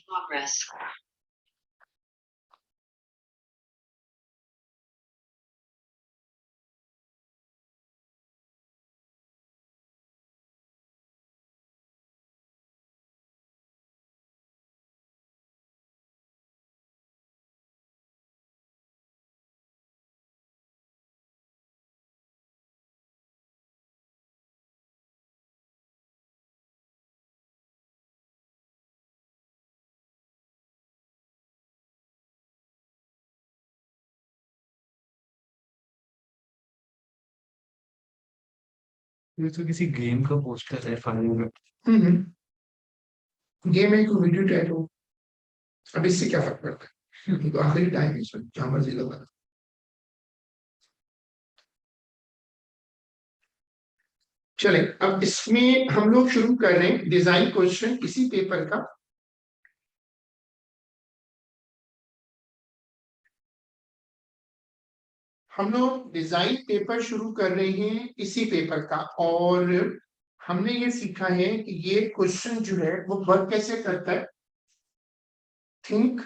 progress. ये तो किसी गेम का पोस्टर है फाइनल में। गेम है को वीडियो टैटू। अब इससे क्या फर्क पड़ता है? तो आखिरी टाइम है इसमें जहां मर्जी लगा। चले अब इसमें हम लोग शुरू कर रहे हैं डिजाइन क्वेश्चन इसी पेपर का। हम लोग डिजाइन पेपर शुरू कर रहे हैं इसी पेपर का और हमने ये सीखा है कि ये क्वेश्चन जो है वो वर्क कैसे करता है। थिंक,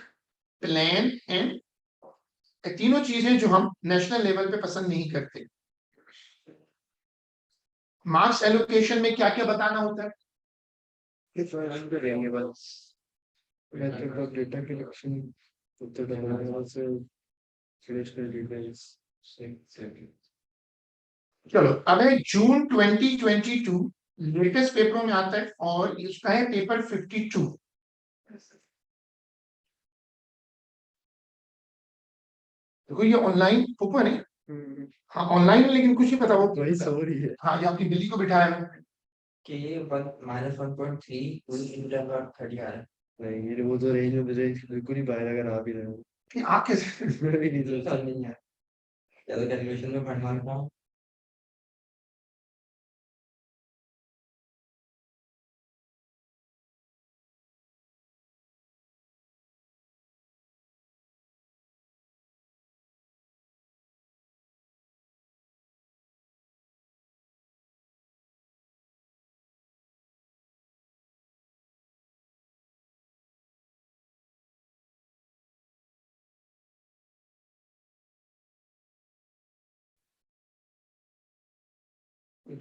प्लान एंड, तीनों चीजें जो हम नेशनल लेवल पे पसंद नहीं करते। मार्क्स एलोकेशन में क्या क्या बताना होता है? Variables method of data collection Uttar variables relational details चलो अब है जून 2022 लेटेस्ट पेपरों में आता है और इसका है पेपर 52। देखो ये ऑनलाइन पेपर है। हाँ ऑनलाइन है लेकिन कुछ नहीं पता वो वही सो रही है। हाँ ये आपकी बिल्ली को बिठाया है। के -1.3 पूरी इंटर 30 आ रहा है। नहीं ये वो तो रेंज में रेंज बिल्कुल ही बाहर अगर आ भी रहे हो कि आप कैसे मैं भी नहीं ये सोच साल नहीं है ज्यादा कैलकुलेशन में पढ़ मारता हूँ।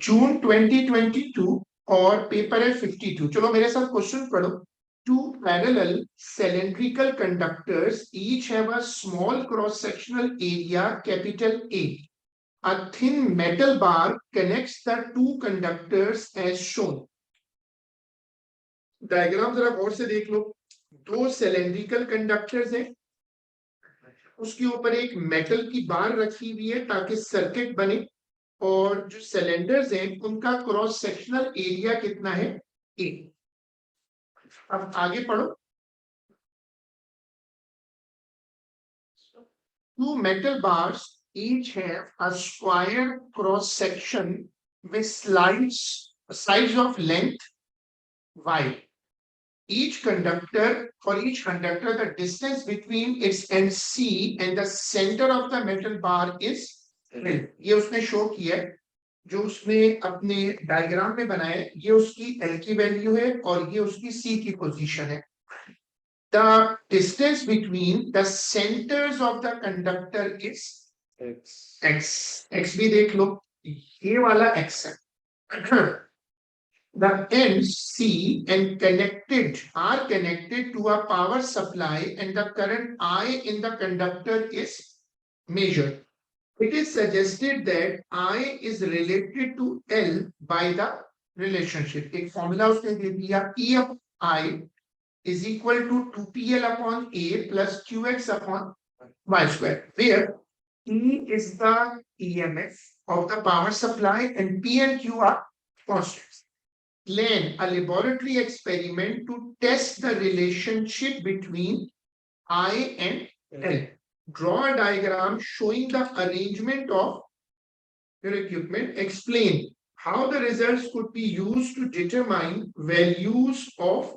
जून 2022 और पेपर है 52। चलो मेरे साथ क्वेश्चन पढ़ो। Two parallel cylindrical conductors each have a small cross sectional area capital A. A thin metal bar connects the two conductors as shown. Diagram जरा गौर से देख लो। दो सिलेंड्रिकल कंडक्टर्स हैं, उसके ऊपर एक मेटल की बार रखी हुई है ताकि सर्किट बने और जो सिलेंडर्स हैं उनका क्रॉस सेक्शनल एरिया कितना है? ए। अब आगे पढ़ो। Two metal bars each have a square cross section with sides of length y. Each conductor, for each conductor, the distance between its end C and the center of the metal bar is L. ये उसने show किया है, जो उसने अपने diagram में बनाया है, ये उसकी L की वैल्यू है और ये उसकी C की पोजीशन है। The distance between the centers of the conductor is x. x भी देख लो, ये वाला x है। The ends C and are connected to a power supply and the current I in the conductor is measured. It is suggested that I is related to L by the relationship. एक formula उसने दे दिया, E of I is equal to 2PL upon A plus QX upon Y square, where E is the EMF of the power supply and P and Q are constants. Plan a laboratory experiment to test the relationship between I and L. Draw a diagram showing the arrangement of your equipment. Explain how the results could be used to determine values of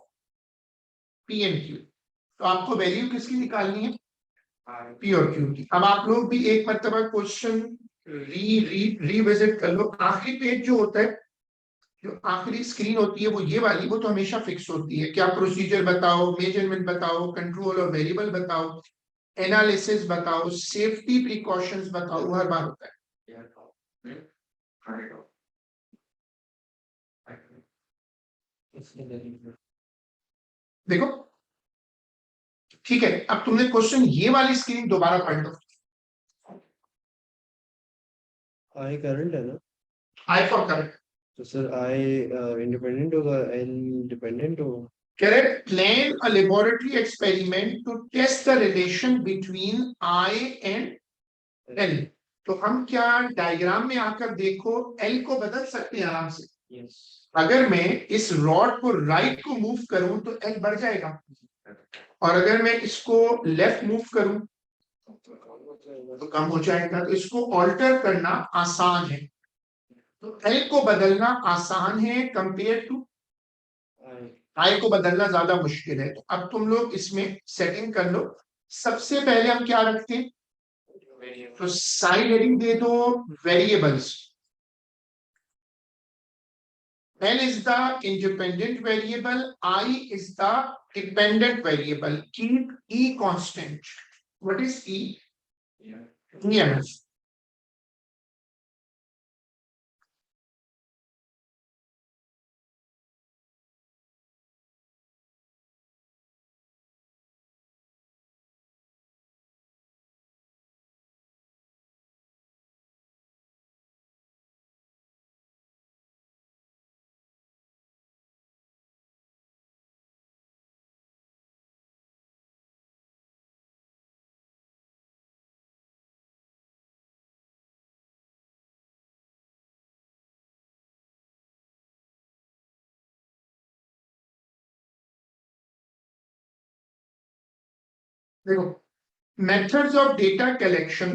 P and Q. तो आपको value किसकी निकालनी है? P और Q की। अब आप लोग भी एक मरतबा क्वेश्चन रिविजिट कर लो। आखिरी पेज जो होता है जो आखिरी स्क्रीन होती है वो ये वाली, वो तो हमेशा फिक्स होती है कि आप प्रोसीजर बताओ, मेजरमेंट बताओ, कंट्रोल और वेरिएबल बताओ, एनालिसिस बताओ, सेफ्टी प्रिकॉशंस बताओ, वो हर बार होता है। देखो ठीक है, अब तुमने क्वेश्चन ये वाली स्क्रीन दोबारा पढ़ लो। आई करंट है ना? I for current. तो सर आई इंडिपेंडेंट होगा, एन डिपेंडेंट होगा। Correct. Plan a laboratory experiment to test the relation between I and L. तो हम क्या डायग्राम में आकर देखो L को बदल सकते हैं आराम से। यस। अगर मैं इस रॉड को राइट को मूव करूं तो L बढ़ जाएगा, और अगर मैं इसको लेफ्ट मूव करूं तो कम हो जाएगा। तो इसको ऑल्टर करना आसान है, तो L को बदलना आसान है कंपेयर टू आई को बदलना ज्यादा मुश्किल है। तो अब तुम लोग इसमें सेटिंग कर लो। सबसे पहले हम क्या रखते हैं, तो साइड हेडिंग दे दो variables. L is the independent variable, I is the dependent variable. Keep E constant. What is E? EMF. देखो methods of data collection,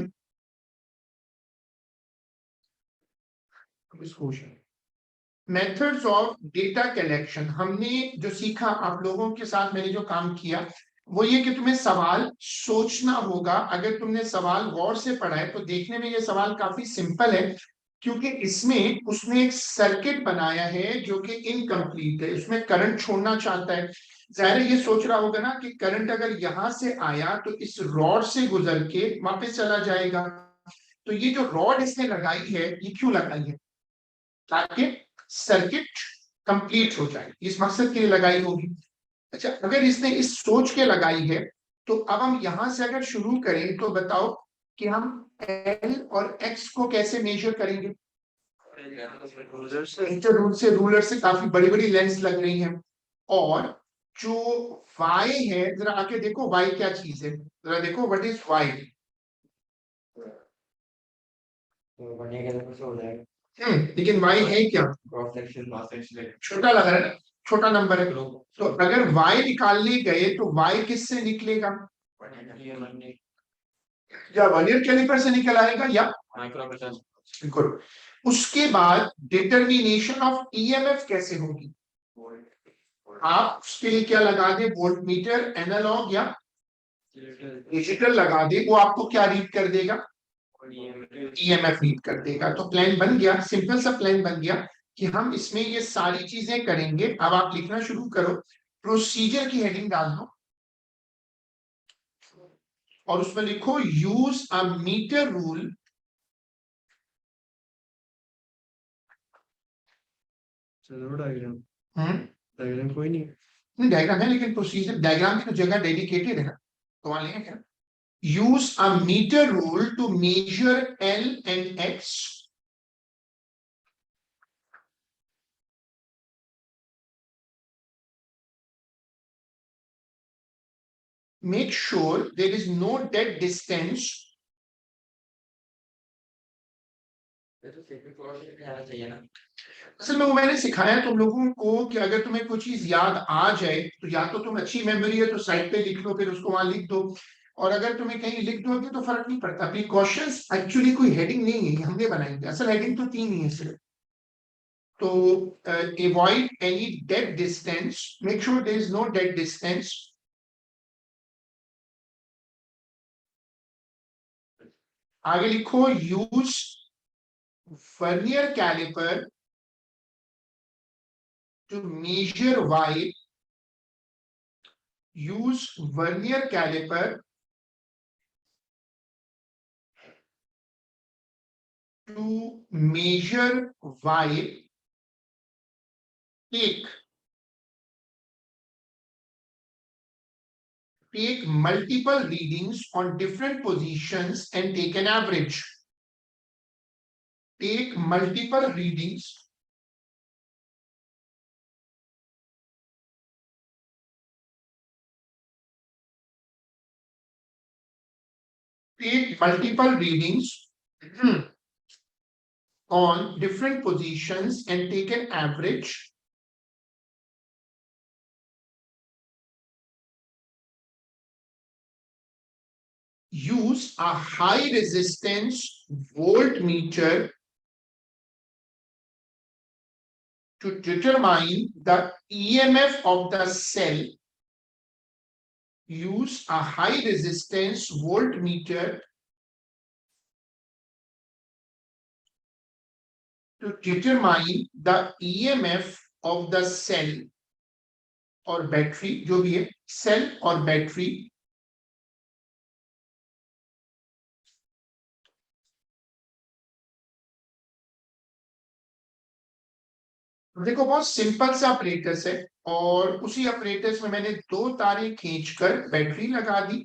methods of data collection हमने जो सीखा, आप लोगों के साथ मैंने जो काम किया वो ये कि तुम्हें सवाल सोचना होगा। अगर तुमने सवाल गौर से पढ़ा है तो देखने में ये सवाल काफी सिंपल है, क्योंकि इसमें उसने एक सर्किट बनाया है जो कि इनकम्प्लीट है, उसमें करंट छोड़ना चाहता है। जाहिर है ये सोच रहा होगा ना कि करंट अगर यहां से आया तो इस रॉड से गुजर के वापस चला जाएगा। तो ये जो रॉड इसने लगाई है ये क्यों लगाई है, ताकि सर्किट कंप्लीट हो जाए, इस मकसद के लिए लगाई होगी। अच्छा, अगर इसने इस सोच के लगाई है तो अब हम यहां से अगर शुरू करें तो बताओ कि हम L और X को कैसे मेजर करेंगे। रूलर से काफी बड़ी बड़ी लेंस लग रही हैं। और जो Y है, जरा आके देखो Y क्या चीज है, जरा देखो व्हाट इज Y। लेकिन Y है क्या, छोटा लग रहा है ना, छोटा नंबर है। तो अगर Y निकालने गए तो Y किससे निकलेगा, या वर्नियर कैलिपर से निकल आएगा या गुड। उसके बाद डिटर्मिनेशन ऑफ ईएमएफ कैसे होगी, आप उसके लिए क्या लगा दे, वोल्ट मीटर एनालॉग या डिजिटल लगा दे, वो आपको क्या रीड कर देगा, ईएमएफ रीड कर देगा। तो प्लान बन गया, सिंपल सा प्लान बन गया कि हम इसमें ये सारी चीजें करेंगे। अब आप लिखना शुरू करो, प्रोसीजर की हेडिंग डाल दो और उसमें लिखो use a metre rule diagram. Diagram कोई नहीं, डायग्राम है लेकिन प्रोसीजर, डायग्राम की तो जगह डेडिकेटेड है ना, तो वहां लेंगे क्या। Use a metre rule to measure L and X, make sure there is no dead distance। असल में वो मैंने सिखाया तुम लोगों को कि अगर तुम्हें कोई चीज याद आ जाए तो या तो तुम अच्छी मेमोरी है तो साइड पे लिख लो, फिर उसको वहां लिख दो, और अगर तुम्हें कहीं लिख दोगे तो फर्क नहीं पड़ता। प्रिकॉशंस एक्चुअली कोई हेडिंग नहीं है, हमने बनाई थी, असल हेडिंग तो 3 ही है सिर्फ। तो avoid any dead distance, make sure there is no dead distance. आगे लिखो use vernier calliper to measure Y, use vernier caliper to measure Y, take multiple readings on different positions and take an average. Take multiple readings on different positions and take an average. Use a high resistance voltmeter to determine the EMF of the cell. Use a high resistance voltmeter to determine the EMF of the cell or battery, जो भी है, cell or battery. देखो बहुत simple सा apparatus है और उसी apparatus में मैंने दो तारें खींचकर बैटरी लगा दी.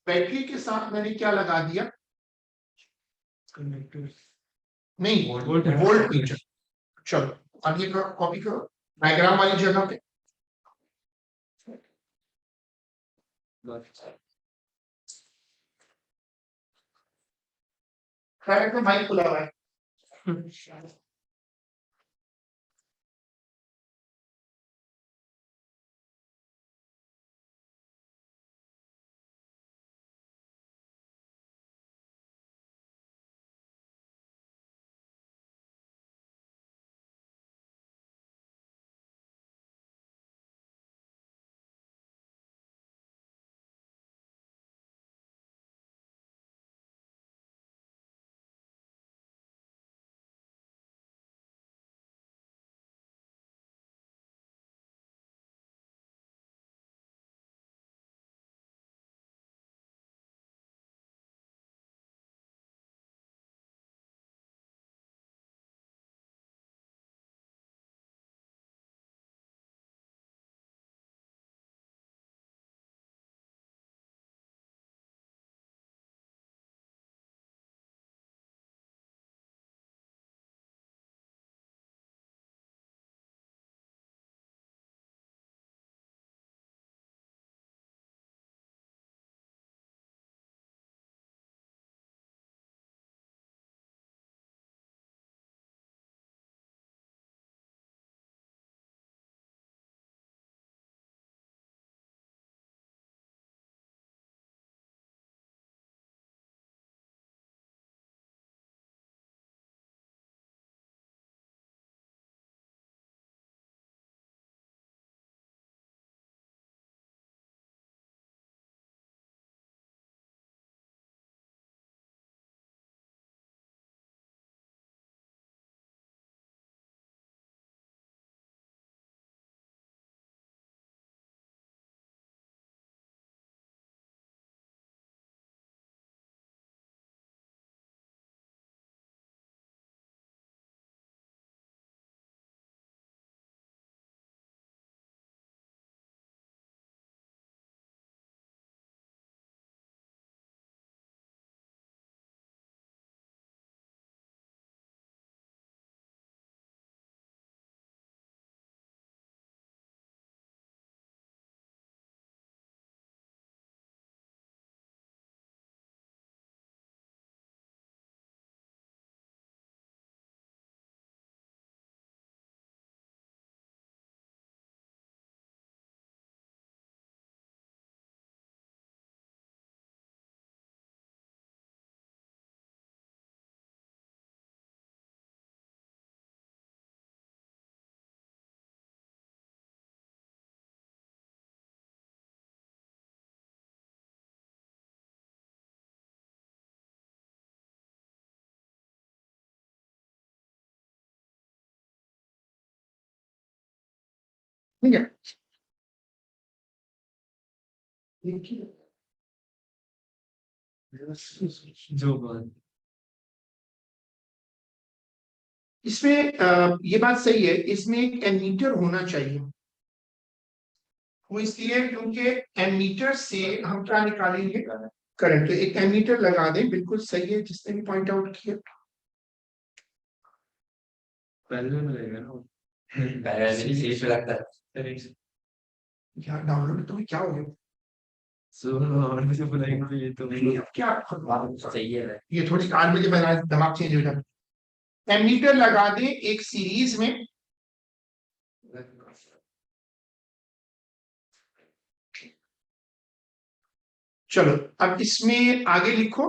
बैटरी के साथ मैंने क्या लगा दिया? नहीं, वोल्ट मीटर. चलो आगे कॉपी करो डायग्राम वाली जगह पे. माइक खुला हुआ है. ठीक है, देखिए जो बात इसमें ये बात सही है, इसमें एक एमीटर होना चाहिए। वो इसलिए क्योंकि एमीटर से हम क्या निकालेंगे, करंट। तो एक एमीटर लगा दें, बिल्कुल सही है जिसने भी पॉइंट आउट किया। पहले में रहेगा ना पहले सीट पे लगता है। यार डाउनलोड तो क्या हो गया, और मुझे बुलाएंगे ये तो अब क्या सही है। ये थोड़ी कार में बना दिमाग चेंज हो जाता है। एमीटर लगा दें एक सीरीज में, चलो अब इसमें आगे लिखो।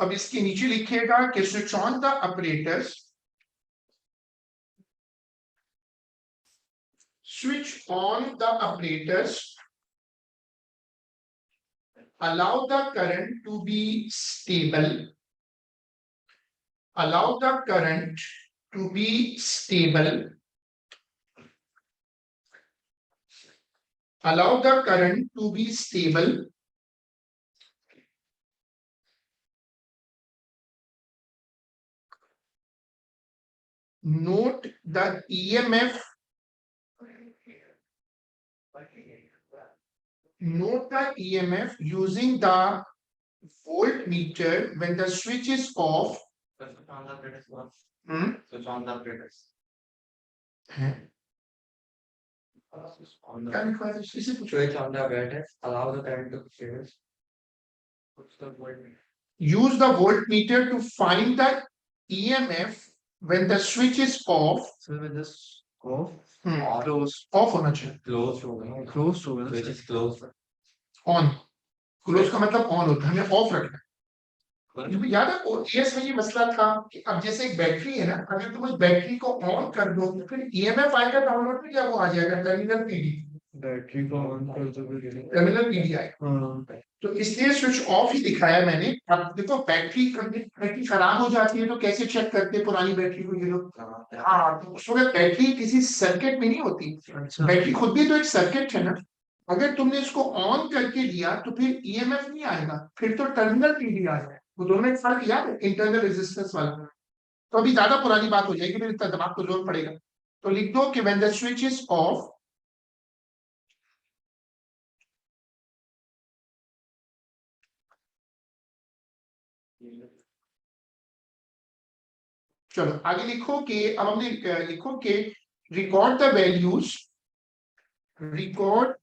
अब इसके नीचे लिखिएगा कि switch on the operators, switch on the apparatus, allow the current to be stable, allow the current to be stable, allow the current to be stable, note the EMF, note the EMF using the voltmeter when the switch is off. Switch on the apparatus. Hmm? Switch on the apparatus. क्या लिखा है इसे पूछो। Switch on the apparatus. Allow the current to be stable. What's the word? Use the voltmeter to find the EMF when the switch is off. Sir मैं just off Hmm. Close off होना चाहिए, Close हो गया। Close हो गया Switch ना is closed. On. Close का मतलब ऑन होता है, हमें ऑफ रखना है। सर क्योंकि याद है ओटीएस में ये मसला था कि अब जैसे एक बैटरी है ना, अगर तुम उस बैटरी को ऑन कर दो तो फिर ईएमएफ आएगा डाउनलोड में, क्या वो आ जाएगा टर्मिनल पीडी, बैटरी को ऑन कर दो फिर टर्मिनल पीडी आएगा। हाँ तो इसलिए स्विच ऑफ ही दिखाया मैंने। अब देखो बैटरी खराब हो जाती है तो कैसे चेक करते हैं पुरानी बैटरी को ये लोग। हाँ, तो उस वक्त बैटरी किसी सर्किट में नहीं होती, अच्छा बैटरी खुद भी तो एक सर्किट है ना। अगर तुमने इसको ऑन करके लिया तो फिर ईएमएफ नहीं आएगा, फिर तो टर्मिनल पीडी आ जाए। वो दोनों एक फर्क याद है, इंटरनल रेजिस्टेंस वाला। तो अभी ज्यादा पुरानी बात हो जाएगी, फिर इतना दिमाग को जोर पड़ेगा। तो लिख दो कि when the switch is of, चलो आगे लिखो कि अब हमने लिखो कि रिकॉर्ड द वैल्यूज, रिकॉर्ड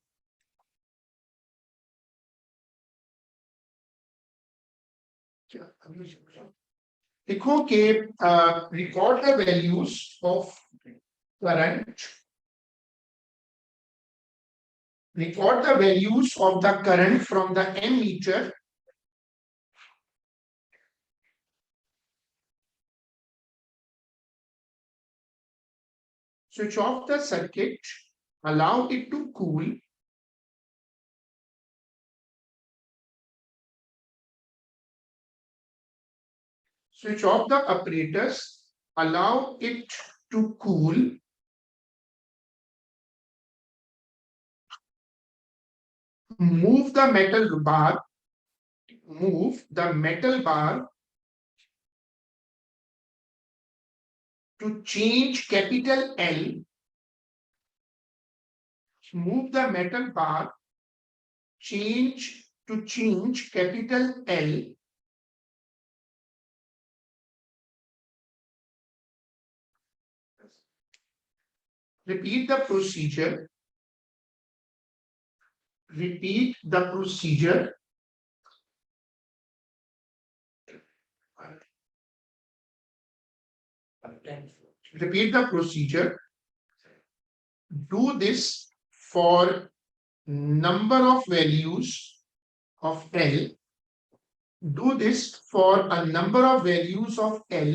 लिखो कि record the values of current, record the values of the current from the ammeter switch off the circuit, allow it to cool, switch off the apparatus, allow it to cool, move the metal bar, move the metal bar to change capital L, move the metal bar, change capital L, repeat the procedure, repeat the procedure, repeat the procedure, do this for number of values of L, do this for a number of values of L,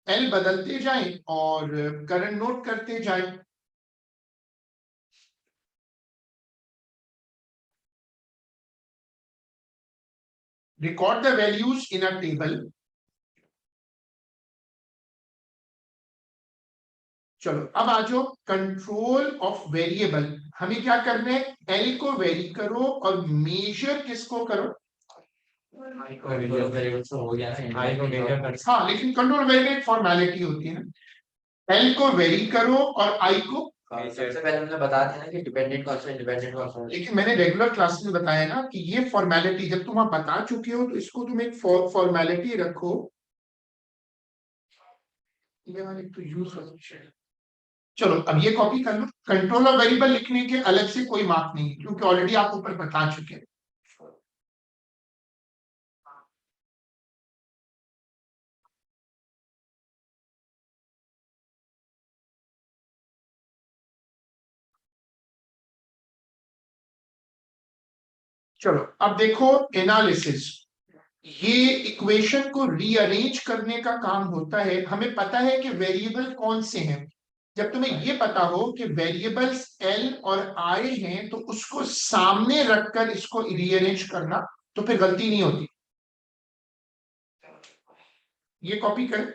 L बदलते जाएं और current note करते जाएं। Record the values in a table, चलो अब आ जाओ control of variable. हमें क्या करना है, एल को वेरी करो और मेजर किसको करो, आई को वेरिएबल से हो गया ना, आई को मेजर कर हाँ लेकिन कंट्रोल वेरिएबल फॉर्मेलिटी होती है ना, एल को वेरी करो और आई को, सबसे पहले हमने बता दिया ना कि डिपेंडेंट कांस्टेंट लेकिन मैंने रेगुलर क्लास में बताया ना कि ये फॉर्मेलिटी जब तुम आप बता चुके हो तो इसको तुम एक फॉर्मेलिटी रखो, ये वाले तो यूज हो। चलो अब ये कॉपी कर लो, कंट्रोल ऑफ वेरिएबल लिखने के अलग से कोई मार्क नहीं क्योंकि ऑलरेडी आप ऊपर बता चुके हैं। चलो अब देखो एनालिसिस, ये इक्वेशन को रीअरेंज करने का काम होता है। हमें पता है कि वेरिएबल कौन से हैं, जब तुम्हें ये पता हो कि वेरिएबल्स एल और आई हैं तो उसको सामने रखकर इसको रीअरेंज करना तो फिर गलती नहीं होती। ये कॉपी करें,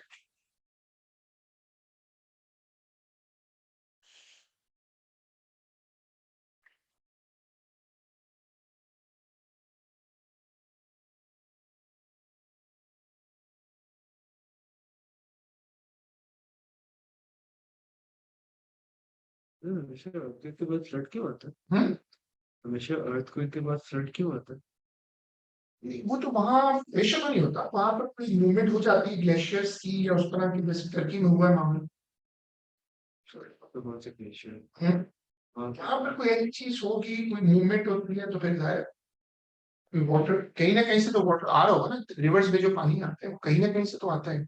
हमेशा अर्थक्वेक के बाद फ्लड क्यों आता है? हम्म हमेशा अर्थक्वेक के बाद फ्लड क्यों आता है? वो तो वहां प्रेशर नहीं होता, वहां पर कोई मूवमेंट हो जाती है ग्लेशियर्स की या उस तरह की, जैसे टर्की में हुआ है मामला। तो कौन से ग्लेशियर? वहां पर कोई ऐसी चीज होगी, कोई मूवमेंट होती है तो फिर जाए वाटर, कहीं ना कहीं से तो वाटर आ रहा होगा ना, रिवर्स में जो पानी आता है वो कहीं ना कहीं से तो आता है।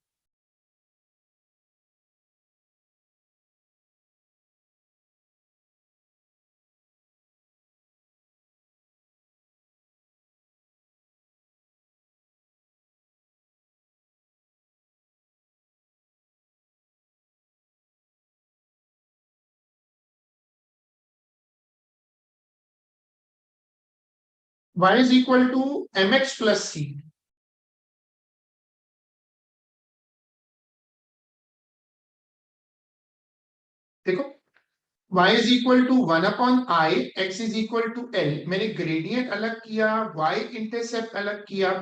y is equal to mx plus c। देखो y is equal to 1 upon I, x is equal to L। मैंने ग्रेडियंट अलग किया, y इंटरसेप्ट अलग किया,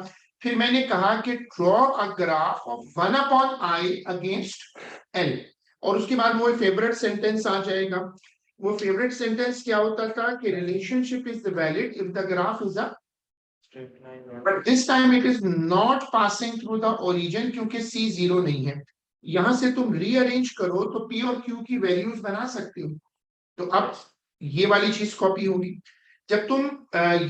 फिर मैंने कहा कि draw a graph of 1 upon I against L, और उसके बाद वो फेवरेट सेंटेंस आ जाएगा। वो फेवरेट सेंटेंस क्या होता था कि relationship is valid if the graph is a, but this time it is not passing through the origin क्योंकि C जीरो नहीं है। यहां से तुम रीअरेंज करो तो P और Q की वैल्यूज बना सकते हो। तो अब ये वाली चीज कॉपी होगी। जब तुम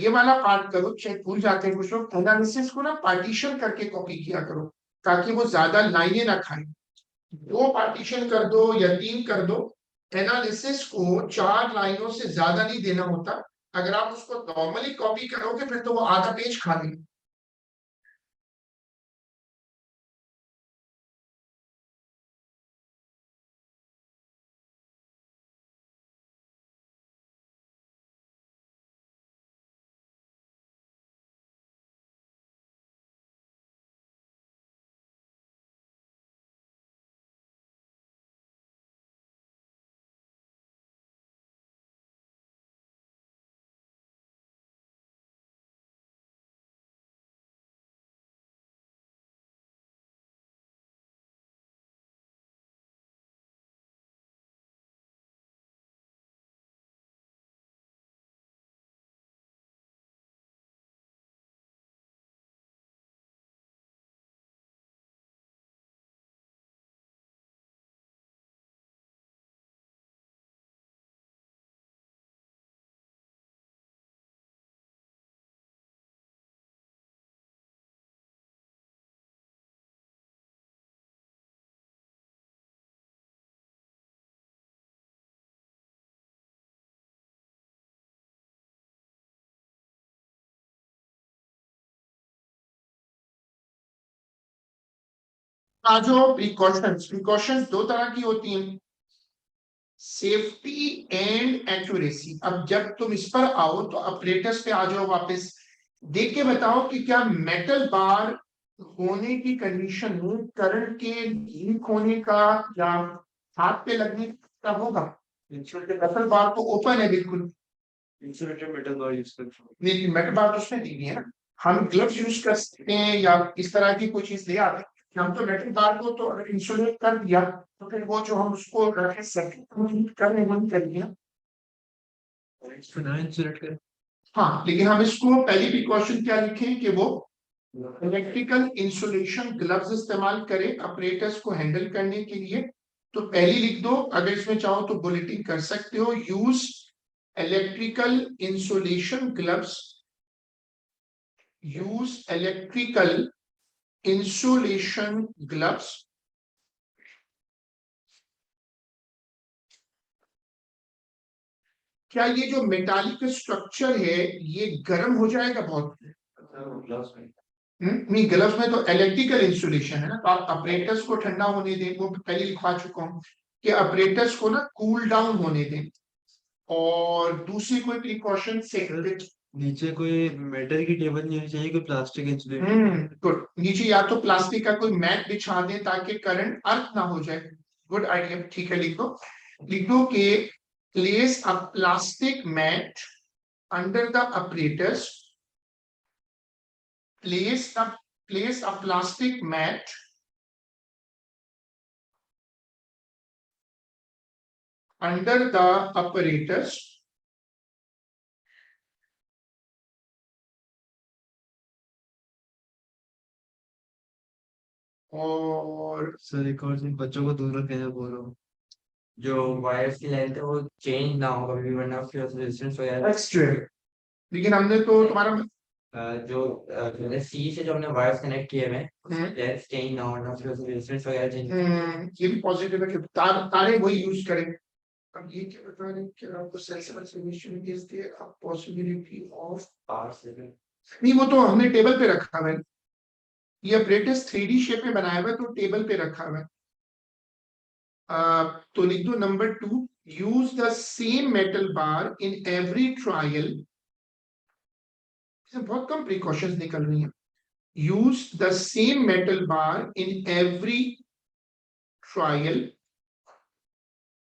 ये वाला पार्ट करो, शायद भूल जाते हैं कुछ लोग, एनालिसिस को ना पार्टीशन करके कॉपी किया करो ताकि वो ज्यादा लाइनें ना खाए। 2 पार्टीशन कर दो या 3 कर दो, एनालिसिस को 4 लाइनों से ज्यादा नहीं देना होता। अगर आप उसको नॉर्मली कॉपी करोगे फिर तो वो आधा पेज खा लेंगे। आज प्रिकॉशंस, प्रिकॉशंस 2 तरह की होती हैं, सेफ्टी एंड एक्यूरेसी। अब जब तुम इस पर आओ तो ऑपरेटर्स पे आ जाओ वापस, देख के बताओ कि क्या मेटल बार होने की कंडीशन में करंट के लीक होने का या हाथ पे लगने का होगा, मेटल बार तो ओपन है बिल्कुल, इंसुलेटेड मेटल बार यूज करते हैं। लेकिन मेटल बार तो उसमें दी हुई है ना। हम ग्लव्स यूज कर सकते हैं या इस तरह की कोई चीज ले आते हैं, हम तो मेटल बार को तो अगर इंसुलेट कर दिया तो फिर वो जो हम उसको रखे सर्किट करने बंद कर दिया। इसको ना इंसुलेट करें। हाँ, लेकिन हम इसको पहली प्रिकॉशन क्या लिखें कि वो इलेक्ट्रिकल इंसुलेशन ग्लव्स इस्तेमाल करें ऑपरेटर्स को हैंडल करने के लिए। तो पहली लिख दो, अगर इसमें चाहो तो बुलेटिन कर सकते हो, use electrical insulation gloves, use electrical insulation gloves. क्या ये जो मेटालिक स्ट्रक्चर है ये गर्म हो जाएगा बहुत? ग्लास में। नहीं, ग्लव्स में तो इलेक्ट्रिकल इंसुलेशन है ना, तो आप अपरेटर्स को ठंडा होने दें, वो पहले लिखवा चुका हूं कि अपरेटर्स को ना कूल डाउन होने दें। और दूसरी कोई प्रिकॉशन से नीचे कोई मेटल की टेबल नहीं होनी चाहिए, कोई प्लास्टिक इंसुलेटेड। गुड, नीचे या तो प्लास्टिक का कोई मैट बिछा दें ताकि करंट अर्थ ना हो जाए। गुड आइडिया, ठीक है, लिख दो कि place a plastic mat under the apparatus, place a plastic mat under the apparatus और सर एक और चीज, बच्चों को दूर रखने को बोल रहा हूँ। जो वायर्स की लेंथ है वो चेंज ना हो कभी भी, वरना उसकी रेजिस्टेंस वगैरह एक्स्ट्रा, लेकिन हमने तो तुम्हारा जो सी से जो हमने वायर्स कनेक्ट किए हुए हैं लेंथ चेंज ना हो, वरना उसकी रेजिस्टेंस वगैरह चेंज। ये भी पॉजिटिव है कि तारे वही यूज करें। अब ये क्या बता रहे हैं कि आपको sensible solution is there a possibility of, नहीं वो तो हमने टेबल पे रखा है, ये अपरेटस 3D शेप में बनाया हुआ है तो टेबल पे रखा हुआ है। तो लिख दो number 2, use the same metal bar in every trial, बहुत कम प्रिकॉशंस निकल रही हैं। Use the same metal bar in every trial,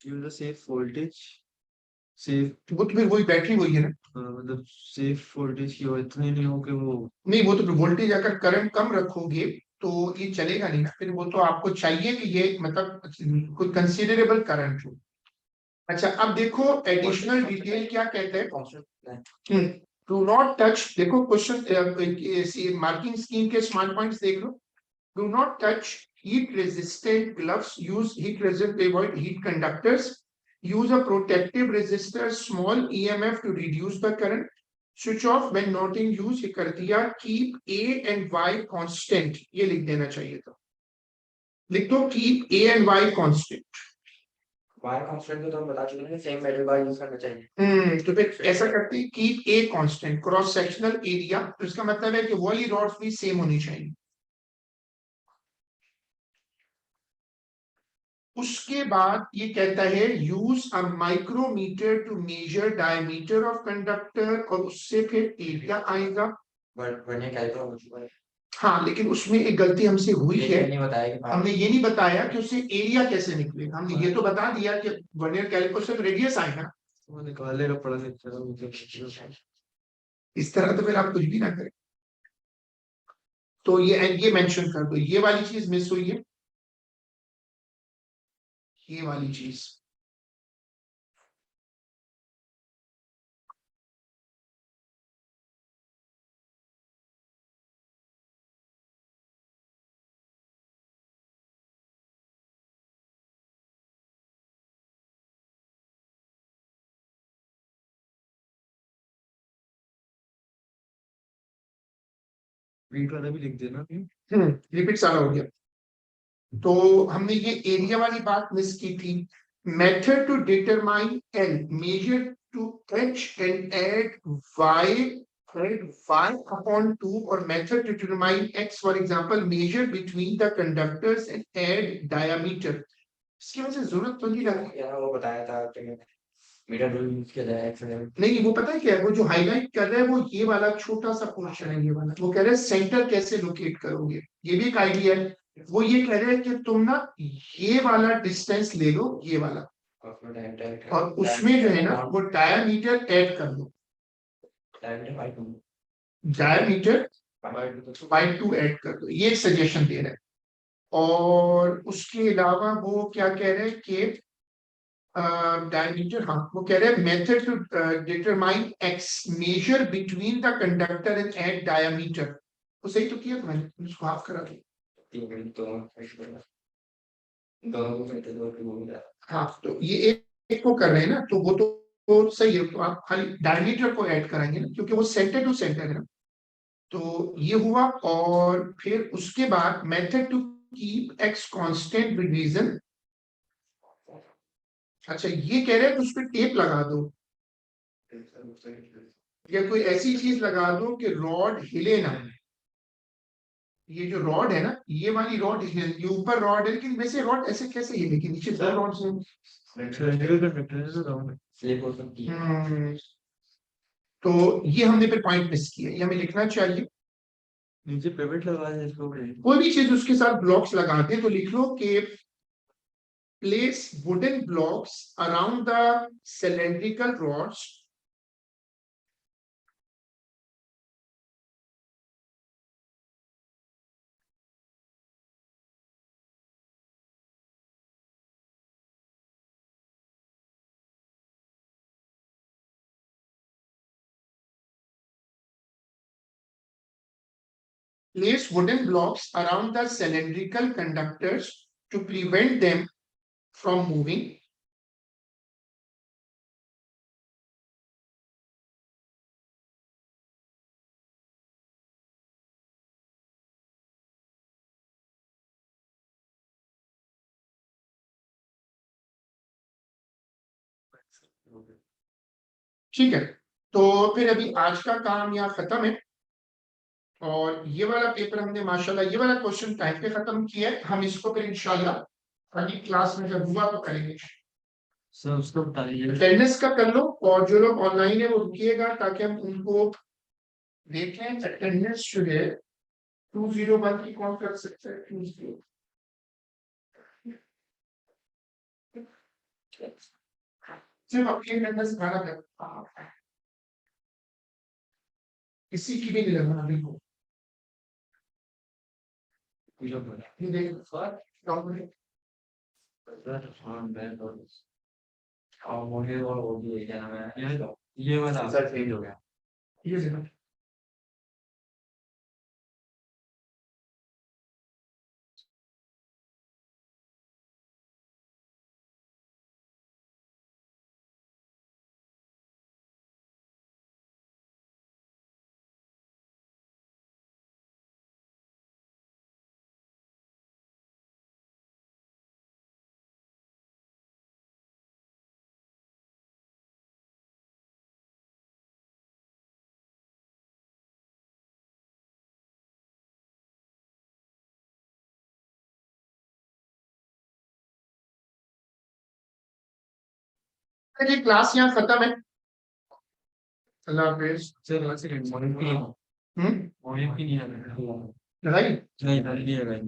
use the safe voltage, safe. वो तो फिर वही बैटरी वही है ना। मतलब सेफ वोल्टेज की, और इतनी नहीं हो कि वो। नहीं, वो तो वोल्टेज अगर करंट कम रखोगे तो ये चलेगा नहीं ना, फिर वो तो आपको चाहिए कि ये मतलब कोई कंसीडरेबल करंट हो। अच्छा, अब देखो एडिशनल डिटेल क्या कहते हैं। डू नॉट टच, देखो क्वेश्चन मार्किंग स्कीम के स्मार्ट पॉइंट्स देख लो। Do not touch heat resistant gloves, use heat resistant, avoid heat conductors, use a protective resistor, small EMF to reduce the current, switch off when not in use, ये कर दिया। keep A and Y constant, ये लिख देना चाहिए था, लिख दो keep A and Y constant। Wire constant को तो हम बता चुके हैं, सेम मेटल बार यूज करना चाहिए। तो फिर ऐसा करते हैं keep a constant, cross sectional area, तो इसका मतलब है कि वॉली रॉड्स भी सेम होनी चाहिए। उसके बाद ये कहता है use a micrometer to measure diameter of conductor, और उससे फिर एरिया आएगा। वर्नियर कैलिपर हो चुका है। हाँ, लेकिन उसमें एक गलती हमसे हुई है, नहीं बताया कि हमने ये नहीं बताया कि उससे एरिया कैसे निकलेगा। हमने ये तो बता दिया कि वर्नियर कैलिपर से रेडियस आएगा, वो निकालेगा पड़ा नहीं। इस तरह तो फिर आप कुछ भी ना करें। तो ये मेंशन कर दो, ये वाली चीज मिस हुई है, ये वाली चीज। रीड वाला भी लिख देना। रिपीट सारा हो गया। तो हमने ये एरिया वाली बात मिस की थी। Method to determine L, measure to H and add Y, y upon 2, और method to determine x, for example measure between the conductors and add diameter। इसकी वजह से जरूरत तो नहीं लगी, वो बताया था कि मीटर रूल यूज किया जाए एक्सपेरिमेंट। नहीं वो पता है क्या है, वो जो हाईलाइट कर रहा है वो ये वाला छोटा सा पोर्शन है, ये वाला वो कह रहे हैं सेंटर कैसे लोकेट करोगे, ये भी एक आइडिया है। वो ये कह रहे हैं कि तुम ना ये वाला डिस्टेंस ले लो, ये वाला, और उसमें जो है ना वो डायमीटर ऐड कर लो, डायमीटर बाई 2 ऐड कर दो, ये सजेशन दे रहे हैं। और उसके अलावा वो क्या कह रहे हैं कि डायमीटर, हाँ वो कह रहे हैं method to determine X, measure between the conductor and at diameter. तो सही तो किया मैंने, उसको हाफ करा दिया। हाँ तो ये एक को कर रहे हैं ना, तो वो तो सही है, तो आप खाली डायमीटर को ऐड कराएंगे ना, क्योंकि वो सेंटर टू सेंटर है ना। तो ये हुआ, और फिर उसके बाद method to keep X constant with reason. अच्छा ये कह रहे हैं कि उस पर टेप लगा दो, या कोई ऐसी चीज लगा दो कि रॉड हिले ना। ये जो रॉड है ना, ये वाली रॉड, ये ऊपर रॉड है, लेकिन वैसे रॉड ऐसे कैसे हिले कि नीचे दो रॉड से। सिलेंड्रिकल कंडक्टर है ना राउंड। तो ये हमने फिर पॉइंट मिस किया, ये हमें लिखना चाहिए। नीचे पिवट लगा दें इसको। कोई भी चीज उसके साथ ब्लॉक्स लगा दे तो लिख लो कि place wooden blocks around the cylindrical rods place wooden blocks around the cylindrical conductors to prevent them from moving. ठीक है, तो फिर अभी आज का काम यहाँ खत्म है, और ये वाला पेपर हमने माशाल्लाह ये वाला क्वेश्चन टाइम पे खत्म किया है। हम इसको फिर इंशाल्लाह अगली क्लास में जब हुआ तो करेंगे। सर उसको बताइए। अटेंडेंस का कर लो, और जो लोग ऑनलाइन है वो रुकिएगा ताकि हम उनको देखें। अटेंडेंस जो है 201 की कौन कर सकते हैं? 20 सिर्फ अपनी अटेंडेंस खाना कर, किसी की भी नहीं लगना अभी को। ये देख डॉक्यूमेंट ये वाला चेंज हो गया। ये देखो, ये क्लास यहाँ खत्म है। अल्लाह हाफिज। सर एक सेकंड, मॉर्निंग की मॉर्निंग की नहीं है। लगाई नहीं लगाई।